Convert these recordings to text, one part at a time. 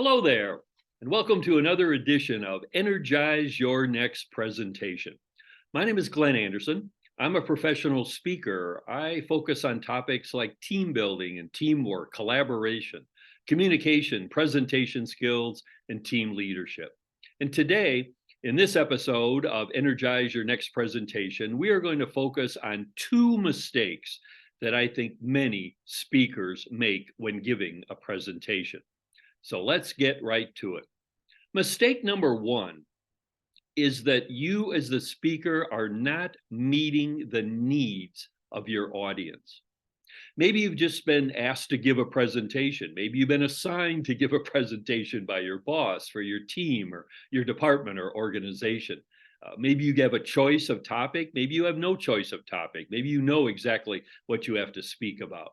Hello there, and welcome to another edition of Energize Your Next Presentation. My name is Glenn Anderson. I'm a professional speaker. I focus on topics like team building and teamwork, collaboration, communication, presentation skills, and team leadership. And today, in this episode of Energize Your Next Presentation, we are going to focus on two mistakes that I think many speakers make when giving a presentation. So let's get right to it. Mistake number one is that you, as the speaker, are not meeting the needs of your audience. Maybe you've just been asked to give a presentation. Maybe you've been assigned to give a presentation by your boss for your team or your department or organization. Maybe you have a choice of topic. Maybe you have no choice of topic. Maybe you know exactly what you have to speak about.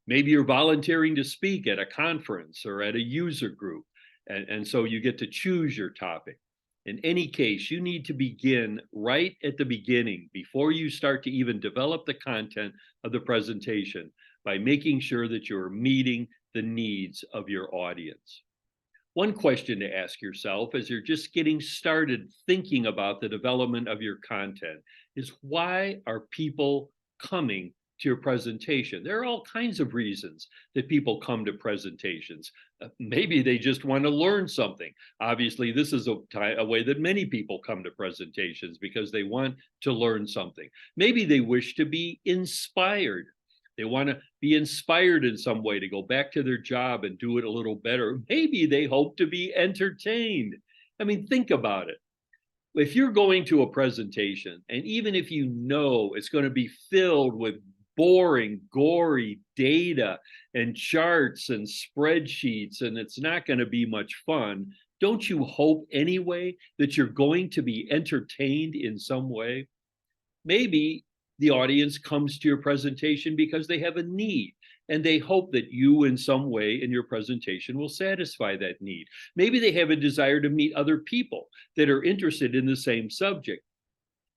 Maybe you're volunteering to speak at a conference or at a user group, and so you get to choose your topic. In any case, you need to begin right at the beginning before you start to even develop the content of the presentation by making sure that you're meeting the needs of your audience. One question to ask yourself as you're just getting started thinking about the development of your content is, why are people coming to your presentation? There are all kinds of reasons that people come to presentations. Maybe they just want to learn something. Obviously, this is a way that many people come to presentations because they want to learn something. Maybe they wish to be inspired. They want to be inspired in some way to go back to their job and do it a little better. Maybe they hope to be entertained. I mean, think about it. If you're going to a presentation, and even if you know it's going to be filled with boring, gory data and charts and spreadsheets, and it's not going to be much fun, don't you hope anyway that you're going to be entertained in some way? Maybe the audience comes to your presentation because they have a need, and they hope that you in some way in your presentation will satisfy that need. Maybe they have a desire to meet other people that are interested in the same subject.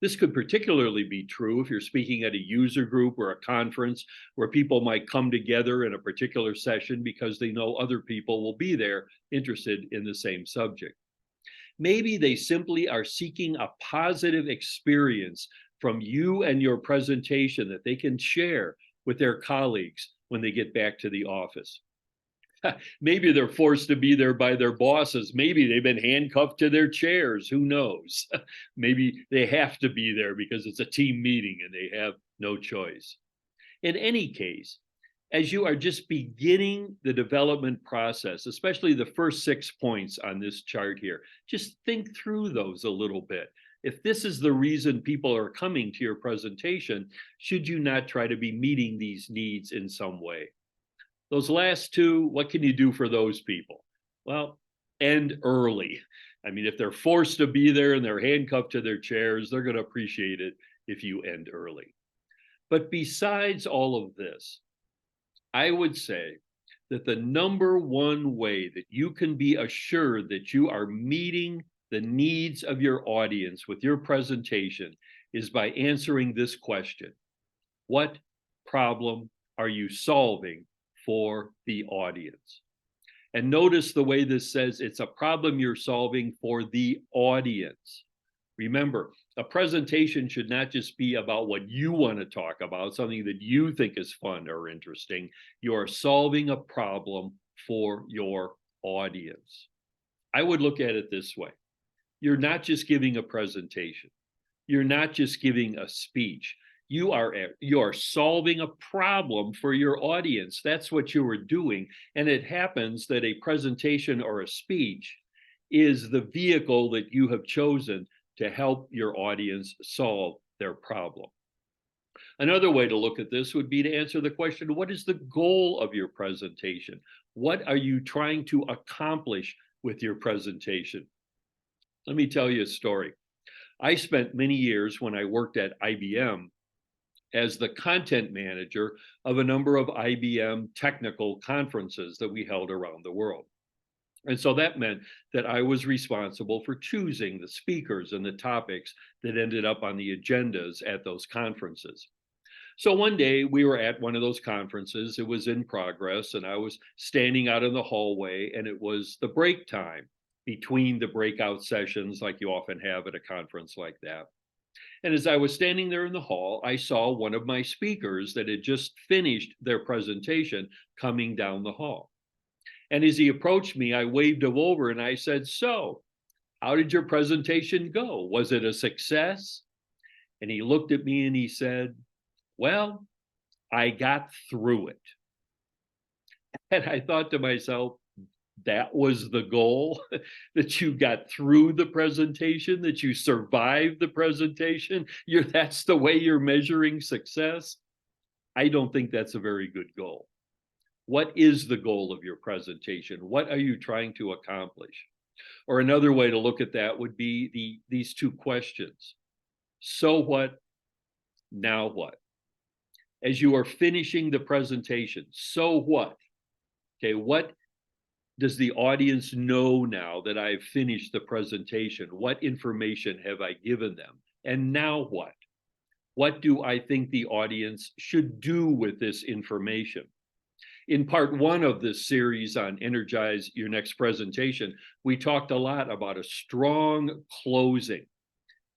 This could particularly be true if you're speaking at a user group or a conference where people might come together in a particular session because they know other people will be there interested in the same subject. Maybe they simply are seeking a positive experience from you and your presentation that they can share with their colleagues when they get back to the office. Maybe they're forced to be there by their bosses. Maybe they've been handcuffed to their chairs. Who knows? Maybe they have to be there because it's a team meeting and they have no choice. In any case, as you are just beginning the development process, especially the first 6 points on this chart here, just think through those a little bit. If this is the reason people are coming to your presentation, should you not try to be meeting these needs in some way? Those last two, what can you do for those people? Well, end early. I mean, if they're forced to be there and they're handcuffed to their chairs, they're going to appreciate it if you end early. But besides all of this, I would say that the number one way that you can be assured that you are meeting the needs of your audience with your presentation is by answering this question: what problem are you solving for the audience? And notice the way this says it's a problem you're solving for the audience. Remember, a presentation should not just be about what you want to talk about, something that you think is fun or interesting. You are solving a problem for your audience. I would look at it this way. You're not just giving a presentation. You're not just giving a speech. You are solving a problem for your audience. That's what you are doing. And it happens that a presentation or a speech is the vehicle that you have chosen to help your audience solve their problem. Another way to look at this would be to answer the question, what is the goal of your presentation? What are you trying to accomplish with your presentation? Let me tell you a story. I spent many years when I worked at IBM as the content manager of a number of IBM technical conferences that we held around the world. And so that meant that I was responsible for choosing the speakers and the topics that ended up on the agendas at those conferences. So one day we were at one of those conferences. It was in progress, and I was standing out in the hallway, and it was the break time between the breakout sessions, like you often have at a conference like that. And as I was standing there in the hall, I saw one of my speakers that had just finished their presentation coming down the hall. And as he approached me, I waved him over and I said, "So, how did your presentation go? Was it a success?" And he looked at me and he said, "Well, I got through it." And I thought to myself, that was the goal, that you got through the presentation, that you survived the presentation. That's the way you're measuring success. I don't think that's a very good goal. What is the goal of your presentation? What are you trying to accomplish? Or another way to look at that would be these two questions. So what? Now what? As you are finishing the presentation, so what? Okay, what does the audience know now that I've finished the presentation? What information have I given them? And now what? What do I think the audience should do with this information? In part one of this series on Energize Your Next Presentation, we talked a lot about a strong closing,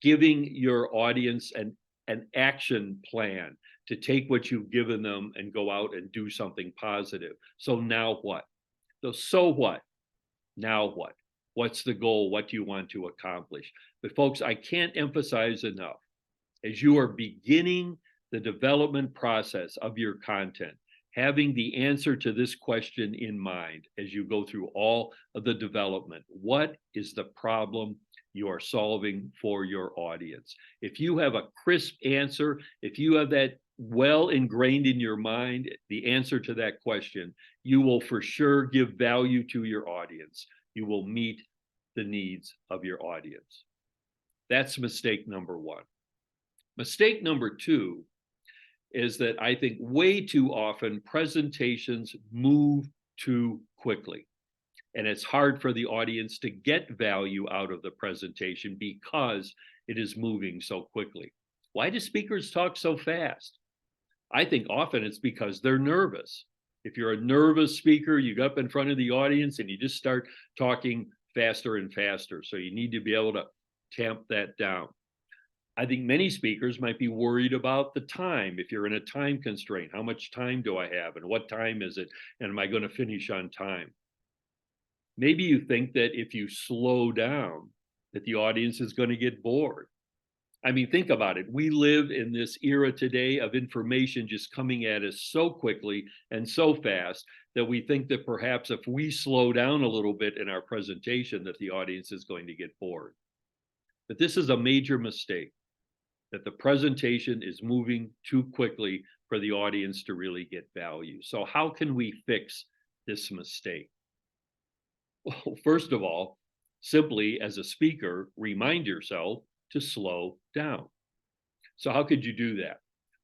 giving your audience an action plan to take what you've given them and go out and do something positive. So now what? So what? Now what? What's the goal? What do you want to accomplish? But folks, I can't emphasize enough, as you are beginning the development process of your content, having the answer to this question in mind as you go through all of the development. What is the problem you are solving for your audience? If you have a crisp answer, if you have that well ingrained in your mind, the answer to that question, you will for sure give value to your audience. You will meet the needs of your audience. That's mistake number one. Mistake number two is that I think way too often presentations move too quickly. And it's hard for the audience to get value out of the presentation because it is moving so quickly. Why do speakers talk so fast? I think often it's because they're nervous. If you're a nervous speaker, you go up in front of the audience and you just start talking faster and faster. So you need to be able to tamp that down. I think many speakers might be worried about the time. If you're in a time constraint, how much time do I have and what time is it? And am I going to finish on time? Maybe you think that if you slow down, that the audience is going to get bored. I mean, think about it. We live in this era today of information just coming at us so quickly and so fast that we think that perhaps if we slow down a little bit in our presentation, that the audience is going to get bored. But this is a major mistake, that the presentation is moving too quickly for the audience to really get value. So how can we fix this mistake? Well, first of all, simply as a speaker, remind yourself to slow down. So how could you do that?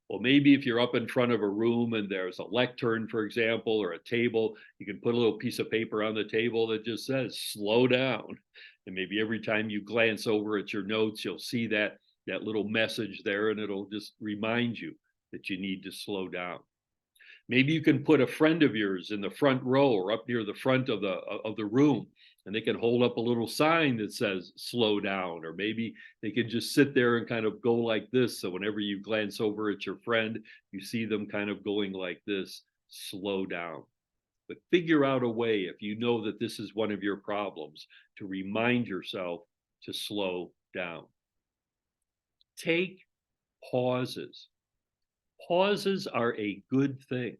Well, maybe if you're up in front of a room and there's a lectern, for example, or a table, you can put a little piece of paper on the table that just says slow down. And maybe every time you glance over at your notes, you'll see that little message there, and it'll just remind you that you need to slow down. Maybe you can put a friend of yours in the front row or up near the front of the room, and they can hold up a little sign that says slow down. Or maybe they can just sit there and kind of go like this. So whenever you glance over at your friend, you see them kind of going like this, slow down. But figure out a way, if you know that this is one of your problems, to remind yourself to slow down. Take pauses. Pauses are a good thing.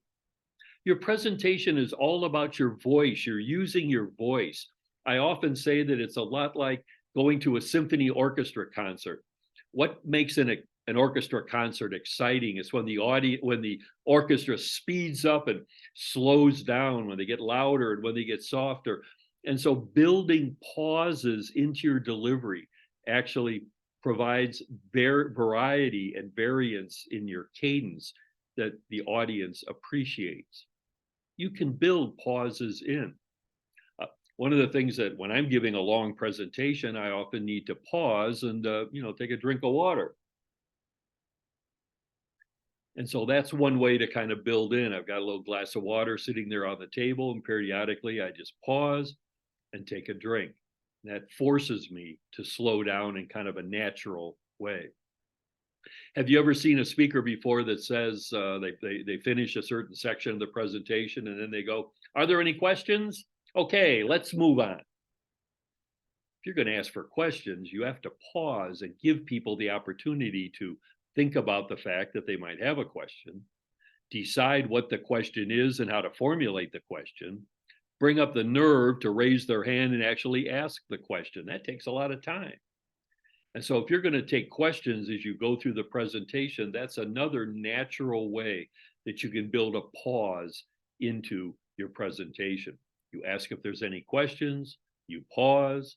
Your presentation is all about your voice. You're using your voice. I often say that it's a lot like going to a symphony orchestra concert. What makes an orchestra concert exciting is when the orchestra speeds up and slows down, when they get louder and when they get softer. And so building pauses into your delivery actually provides variety and variance in your cadence that the audience appreciates. You can build pauses in. One of the things that when I'm giving a long presentation, I often need to pause and take a drink of water. And so that's one way to kind of build in. I've got a little glass of water sitting there on the table, and periodically I just pause and take a drink. That forces me to slow down in kind of a natural way. Have you ever seen a speaker before that says they finish a certain section of the presentation and then they go, "Are there any questions? Okay, let's move on." If you're going to ask for questions, you have to pause and give people the opportunity to think about the fact that they might have a question, decide what the question is and how to formulate the question, bring up the nerve to raise their hand and actually ask the question. That takes a lot of time. And so if you're going to take questions as you go through the presentation, that's another natural way that you can build a pause into your presentation. You ask if there's any questions, you pause,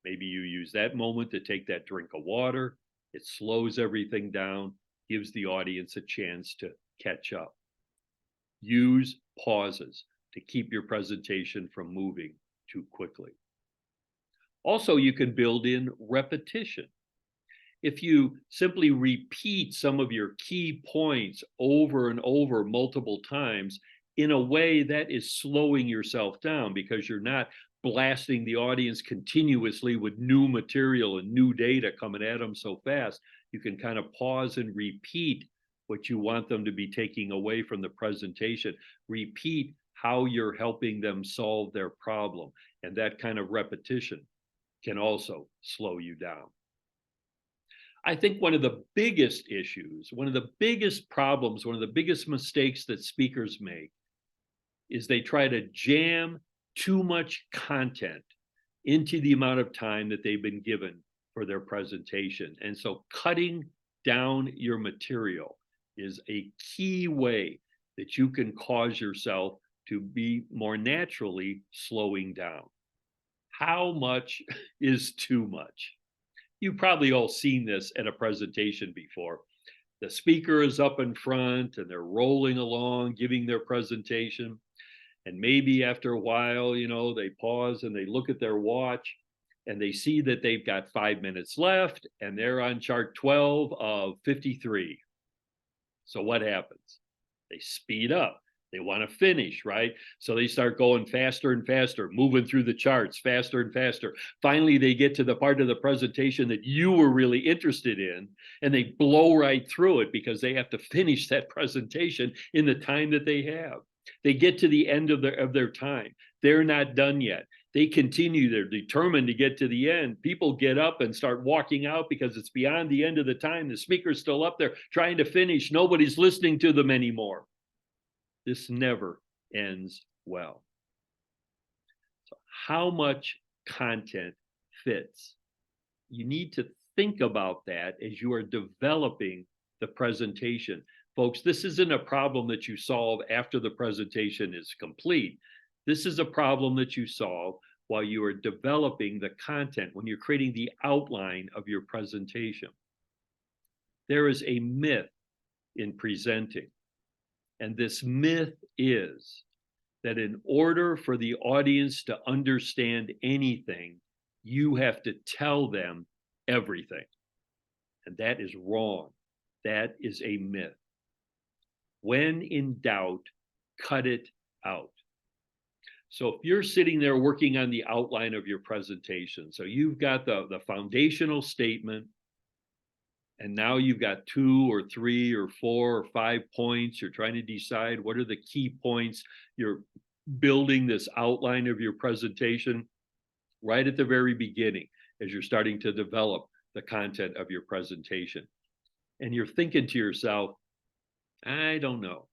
maybe you use that moment to take that drink of water. It slows everything down, gives the audience a chance to catch up. Use pauses to keep your presentation from moving too quickly. Also, you can build in repetition. If you simply repeat some of your key points over and over multiple times, in a way that is slowing yourself down because you're not blasting the audience continuously with new material and new data coming at them so fast, you can kind of pause and repeat what you want them to be taking away from the presentation. Repeat how you're helping them solve their problem. And that kind of repetition can also slow you down. I think one of the biggest issues, one of the biggest problems, one of the biggest mistakes that speakers make is they try to jam too much content into the amount of time that they've been given for their presentation. And so cutting down your material is a key way that you can cause yourself to be more naturally slowing down. How much is too much? You've probably all seen this at a presentation before. The speaker is up in front and they're rolling along, giving their presentation. And maybe after a while, they pause and they look at their watch and they see that they've got 5 minutes left and they're on chart 12 of 53. So what happens? They speed up. They want to finish, right? So they start going faster and faster, moving through the charts faster and faster. Finally, they get to the part of the presentation that you were really interested in, and they blow right through it because they have to finish that presentation in the time that they have. They get to the end of their time. They're not done yet. They continue. They're determined to get to the end. People get up and start walking out because it's beyond the end of the time. The speaker's still up there trying to finish. Nobody's listening to them anymore. This never ends well. So how much content fits? You need to think about that as you are developing the presentation. Folks, this isn't a problem that you solve after the presentation is complete. This is a problem that you solve while you are developing the content, when you're creating the outline of your presentation. There is a myth in presenting. And this myth is that in order for the audience to understand anything, you have to tell them everything. And that is wrong. That is a myth. When in doubt, cut it out. So if you're sitting there working on the outline of your presentation, so you've got the foundational statement, and now you've got 2 or 3 or 4 or 5 points. You're trying to decide what are the key points. You're building this outline of your presentation right at the very beginning as you're starting to develop the content of your presentation. And you're thinking to yourself, I don't know.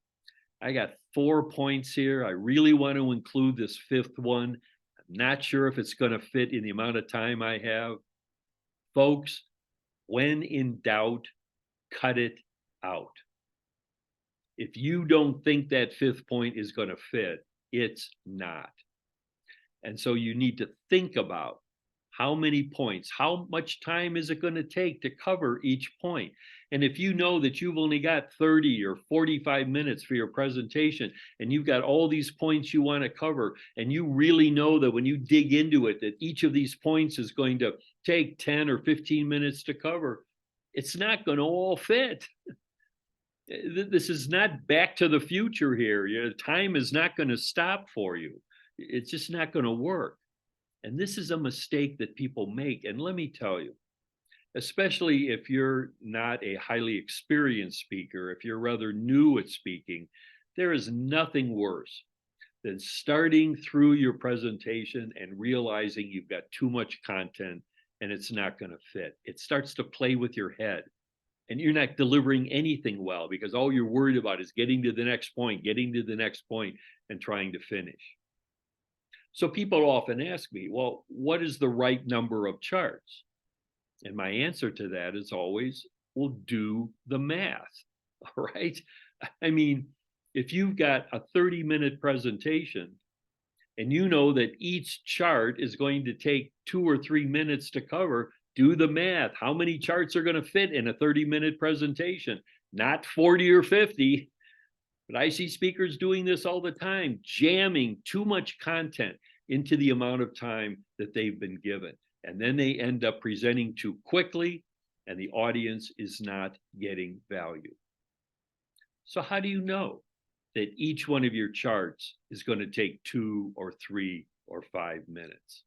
I got 4 points here. I really want to include this 5th one. I'm not sure if it's going to fit in the amount of time I have. Folks, when in doubt, cut it out. If you don't think that 5th point is going to fit, it's not. And so you need to think about how many points, how much time is it going to take to cover each point? And if you know that you've only got 30 or 45 minutes for your presentation, and you've got all these points you want to cover, and you really know that when you dig into it, that each of these points is going to take 10 or 15 minutes to cover, it's not going to all fit. This is not Back to the Future here. Time is not going to stop for you. It's just not going to work. And this is a mistake that people make. And let me tell you, especially if you're not a highly experienced speaker, if you're rather new at speaking, there is nothing worse than starting through your presentation and realizing you've got too much content and it's not going to fit. It starts to play with your head and you're not delivering anything well because all you're worried about is getting to the next point, and trying to finish. So people often ask me, well, what is the right number of charts? And my answer to that is always, well, do the math, right? I mean, if you've got a 30-minute presentation and you know that each chart is going to take 2 or 3 minutes to cover, do the math. How many charts are going to fit in a 30-minute presentation? Not 40 or 50. But I see speakers doing this all the time, jamming too much content into the amount of time that they've been given. And then they end up presenting too quickly, and the audience is not getting value. So how do you know that each one of your charts is going to take 2 or 3 or 5 minutes?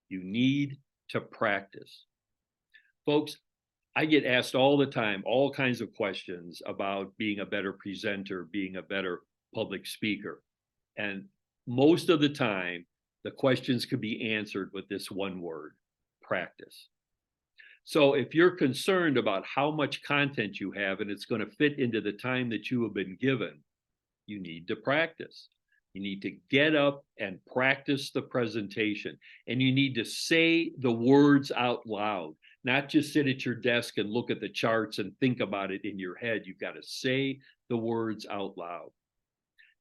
You need to practice. Folks, I get asked all the time, all kinds of questions about being a better presenter, being a better public speaker. And most of the time, the questions could be answered with this one word: practice. So if you're concerned about how much content you have and it's going to fit into the time that you have been given, you need to practice. You need to get up and practice the presentation, and you need to say the words out loud, not just sit at your desk and look at the charts and think about it in your head. You've got to say the words out loud.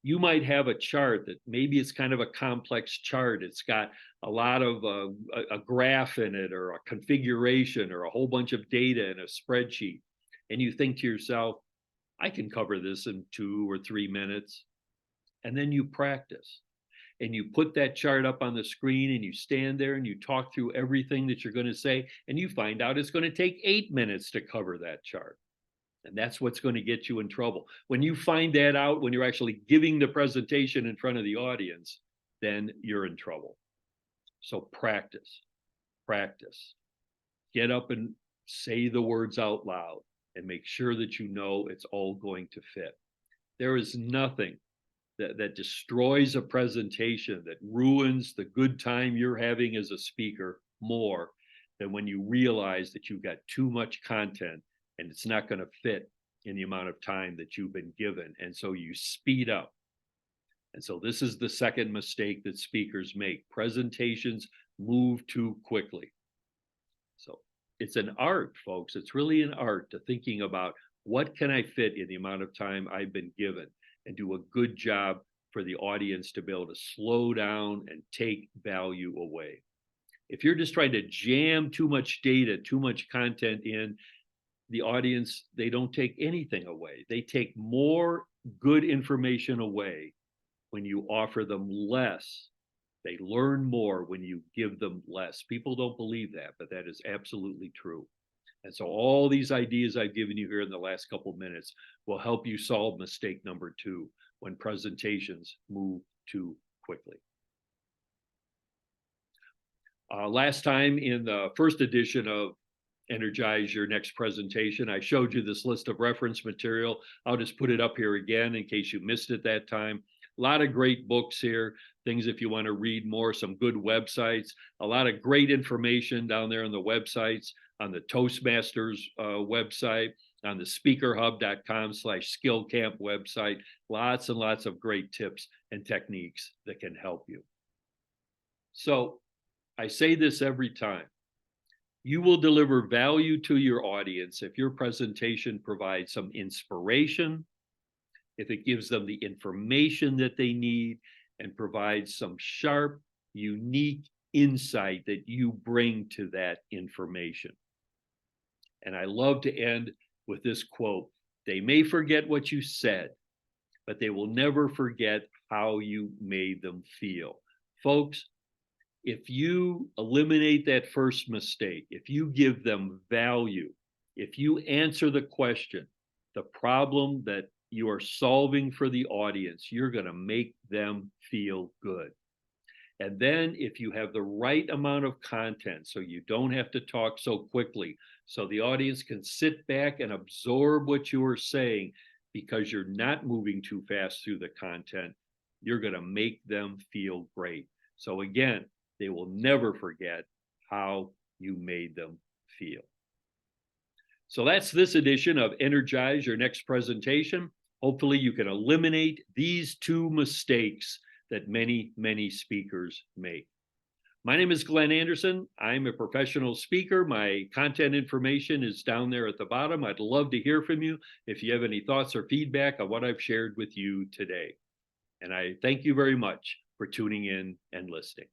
You might have a chart that maybe it's kind of a complex chart. It's got a lot of a graph in it, or a configuration, or a whole bunch of data in a spreadsheet. And you think to yourself, I can cover this in 2 or 3 minutes. And then you practice and you put that chart up on the screen and you stand there and you talk through everything that you're going to say, and you find out it's going to take 8 minutes to cover that chart. And that's what's going to get you in trouble. When you find that out, when you're actually giving the presentation in front of the audience, then you're in trouble. So practice, practice. Get up and say the words out loud and make sure that you know it's all going to fit. There is nothing that destroys a presentation, that ruins the good time you're having as a speaker more than when you realize that you've got too much content and it's not going to fit in the amount of time that you've been given. And so you speed up. And so this is the second mistake that speakers make. Presentations move too quickly. So it's an art, folks. It's really an art to thinking about, what can I fit in the amount of time I've been given, and do a good job for the audience to be able to slow down and take value away. If you're just trying to jam too much data, too much content in, the audience, they don't take anything away. They take more good information away when you offer them less. They learn more when you give them less. People don't believe that, but that is absolutely true. And so all these ideas I've given you here in the last couple of minutes will help you solve mistake number 2, when presentations move too quickly. Last time in the first edition of Energize Your Next Presentation, I showed you this list of reference material. I'll just put it up here again in case you missed it that time. A lot of great books here, things if you want to read more, some good websites, a lot of great information down there on the websites, on the Toastmasters website, on the speakerhub.com/skillcamp website. Lots and lots of great tips and techniques that can help you. So I say this every time. You will deliver value to your audience if your presentation provides some inspiration, if it gives them the information that they need, and provides some sharp, unique insight that you bring to that information. And I love to end with this quote: they may forget what you said, but they will never forget how you made them feel. Folks, if you eliminate that first mistake, if you give them value, if you answer the question, the problem that you are solving for the audience. You're going to make them feel good. And then if you have the right amount of content, so you don't have to talk so quickly, so the audience can sit back and absorb what you are saying because you're not moving too fast through the content, you're going to make them feel great. So again, they will never forget how you made them feel. So that's this edition of Energize Your Next Presentation. Hopefully you can eliminate these two mistakes that many, many speakers make. My name is Glenn Anderson. I'm a professional speaker. My content information is down there at the bottom. I'd love to hear from you if you have any thoughts or feedback on what I've shared with you today. And I thank you very much for tuning in and listening.